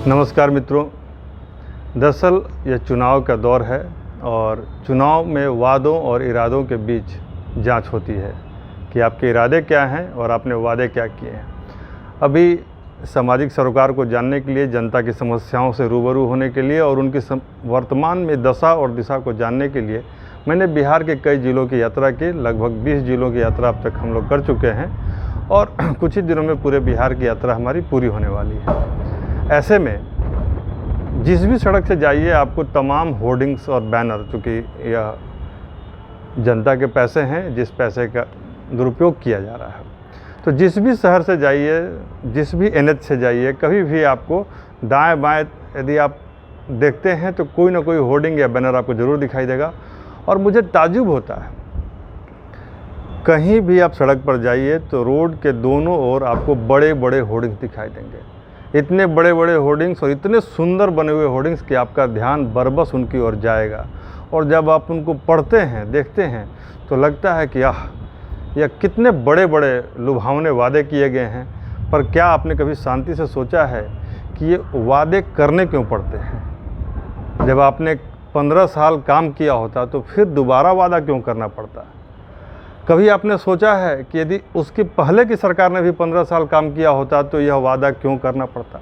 नमस्कार मित्रों। दरअसल यह चुनाव का दौर है और चुनाव में वादों और इरादों के बीच जांच होती है कि आपके इरादे क्या हैं और आपने वादे क्या किए हैं। अभी सामाजिक सरोकार को जानने के लिए, जनता की समस्याओं से रूबरू होने के लिए और उनकी वर्तमान में दशा और दिशा को जानने के लिए मैंने बिहार के कई जिलों की यात्रा की। लगभग 20 जिलों की यात्रा अब तक हम लोग कर चुके हैं और कुछ ही दिनों में पूरे बिहार की यात्रा हमारी पूरी होने वाली है। ऐसे में जिस भी सड़क से जाइए आपको तमाम होर्डिंग्स और बैनर, चूँकि यह जनता के पैसे हैं, जिस पैसे का दुरुपयोग किया जा रहा है, तो जिस भी शहर से जाइए, जिस भी एनएच से जाइए, कभी भी आपको दाएं बाएं यदि आप देखते हैं तो कोई ना कोई होर्डिंग या बैनर आपको ज़रूर दिखाई देगा। और मुझे ताज्जुब होता है, कहीं भी आप सड़क पर जाइए तो रोड के दोनों ओर आपको बड़े बड़े होर्डिंग्स दिखाई देंगे। इतने बड़े बड़े होर्डिंग्स और इतने सुंदर बने हुए होर्डिंग्स कि आपका ध्यान बरबस उनकी ओर जाएगा। और जब आप उनको पढ़ते हैं, देखते हैं, तो लगता है कि यह कितने बड़े बड़े लुभावने वादे किए गए हैं। पर क्या आपने कभी शांति से सोचा है कि ये वादे करने क्यों पड़ते हैं? जब आपने 15 साल काम किया होता तो फिर दोबारा वादा क्यों करना पड़ता है? कभी आपने सोचा है कि यदि उसके पहले की सरकार ने भी 15 साल काम किया होता तो यह वादा क्यों करना पड़ता?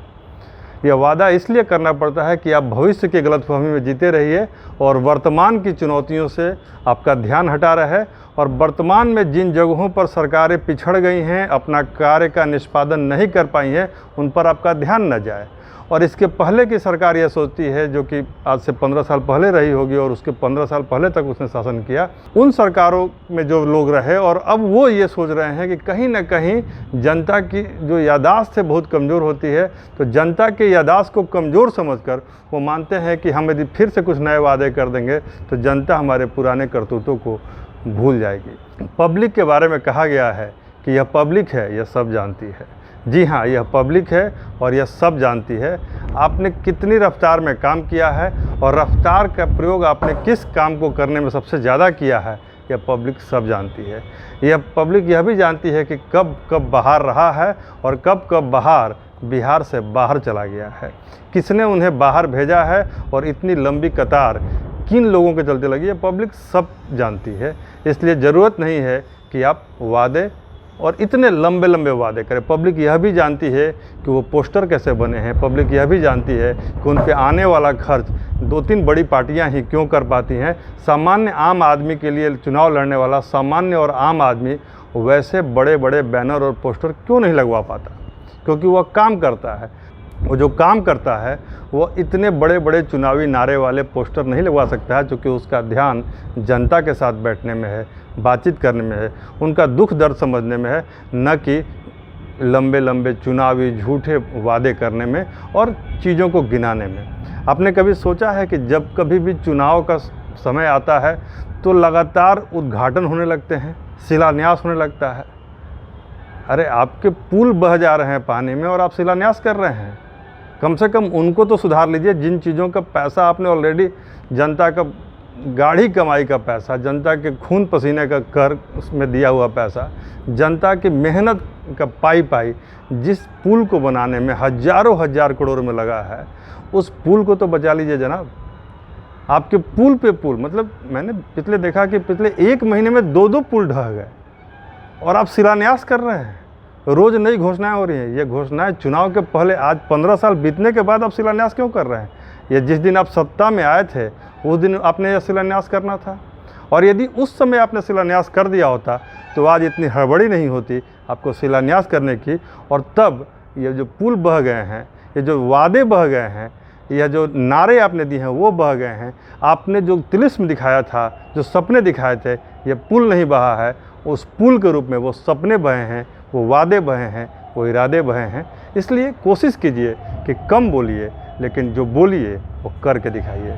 यह वादा इसलिए करना पड़ता है कि आप भविष्य की गलतफहमी में जीते रहिए और वर्तमान की चुनौतियों से आपका ध्यान हटा रहे और वर्तमान में जिन जगहों पर सरकारें पिछड़ गई हैं, अपना कार्य का निष्पादन नहीं कर पाई हैं, उन पर आपका ध्यान न जाए। और इसके पहले की सरकार यह सोचती है, जो कि आज से 15 साल पहले रही होगी और उसके 15 साल पहले तक उसने शासन किया, उन सरकारों में जो लोग रहे, और अब वो ये सोच रहे हैं कि कहीं ना कहीं जनता की जो यादाश्त है बहुत कमज़ोर होती है। तो जनता के यादाश्त को कमज़ोर समझकर वो मानते हैं कि हम यदि फिर से कुछ नए वादे कर देंगे तो जनता हमारे पुराने करतूतों को भूल जाएगी। पब्लिक के बारे में कहा गया है कि यह पब्लिक है, यह सब जानती है। जी हाँ, यह पब्लिक है और यह सब जानती है। आपने कितनी रफ्तार में काम किया है और रफ्तार का प्रयोग आपने किस काम को करने में सबसे ज़्यादा किया है, यह पब्लिक सब जानती है। यह पब्लिक यह भी जानती है कि कब कब बाहर रहा है और कब कब बाहर बिहार से बाहर चला गया है, किसने उन्हें बाहर भेजा है और इतनी लंबी कतार किन लोगों के चलते लगी, यह पब्लिक सब जानती है। इसलिए ज़रूरत नहीं है कि आप वादे और इतने लंबे लंबे वादे करें। पब्लिक यह भी जानती है कि वो पोस्टर कैसे बने हैं। पब्लिक यह भी जानती है कि उन पे आने वाला खर्च 2-3 बड़ी पार्टियां ही क्यों कर पाती हैं। सामान्य आम आदमी के लिए चुनाव लड़ने वाला सामान्य और आम आदमी वैसे बड़े बड़े बैनर और पोस्टर क्यों नहीं लगवा पाता? क्योंकि वह काम करता है। वो जो काम करता है वो इतने बड़े बड़े चुनावी नारे वाले पोस्टर नहीं लगवा सकता है, क्योंकि उसका ध्यान जनता के साथ बैठने में है, बातचीत करने में है, उनका दुख दर्द समझने में है, न कि लंबे लंबे चुनावी झूठे वादे करने में और चीज़ों को गिनाने में। आपने कभी सोचा है कि जब कभी भी चुनाव का समय आता है तो लगातार उद्घाटन होने लगते हैं, शिलान्यास होने लगता है। अरे आपके पुल बह जा रहे हैं पानी में और आप शिलान्यास कर रहे हैं। कम से कम उनको तो सुधार लीजिए। जिन चीज़ों का पैसा आपने ऑलरेडी, जनता का गाढ़ी कमाई का पैसा, जनता के खून पसीने का कर उसमें दिया हुआ पैसा, जनता की मेहनत का पाई जिस पुल को बनाने में हज़ारों हजार करोड़ में लगा है, उस पुल को तो बचा लीजिए जनाब। आपके पुल पे पुल, मतलब मैंने पिछले देखा कि पिछले 1 महीने में 2-2 पुल ढह गए और आप शिलान्यास कर रहे हैं। रोज़ नई घोषणाएं हो रही हैं। ये घोषणाएं चुनाव के पहले, आज 15 साल बीतने के बाद आप शिलान्यास क्यों कर रहे हैं? ये जिस दिन आप सत्ता में आए थे उस दिन आपने यह शिलान्यास करना था। और यदि उस समय आपने शिलान्यास कर दिया होता तो आज इतनी हड़बड़ी नहीं होती आपको शिलान्यास करने की। और तब ये जो पुल बह गए हैं, ये जो वादे बह गए हैं, यह जो नारे आपने दिए हैं वो बह गए हैं। आपने जो तिलिस्म दिखाया था, जो सपने दिखाए थे, ये पुल नहीं बहा है, उस पुल के रूप में वो सपने बहे हैं, वो वादे बहे हैं, वो इरादे बहे हैं। इसलिए कोशिश कीजिए कि कम बोलिए, लेकिन जो बोलिए वो करके दिखाइए।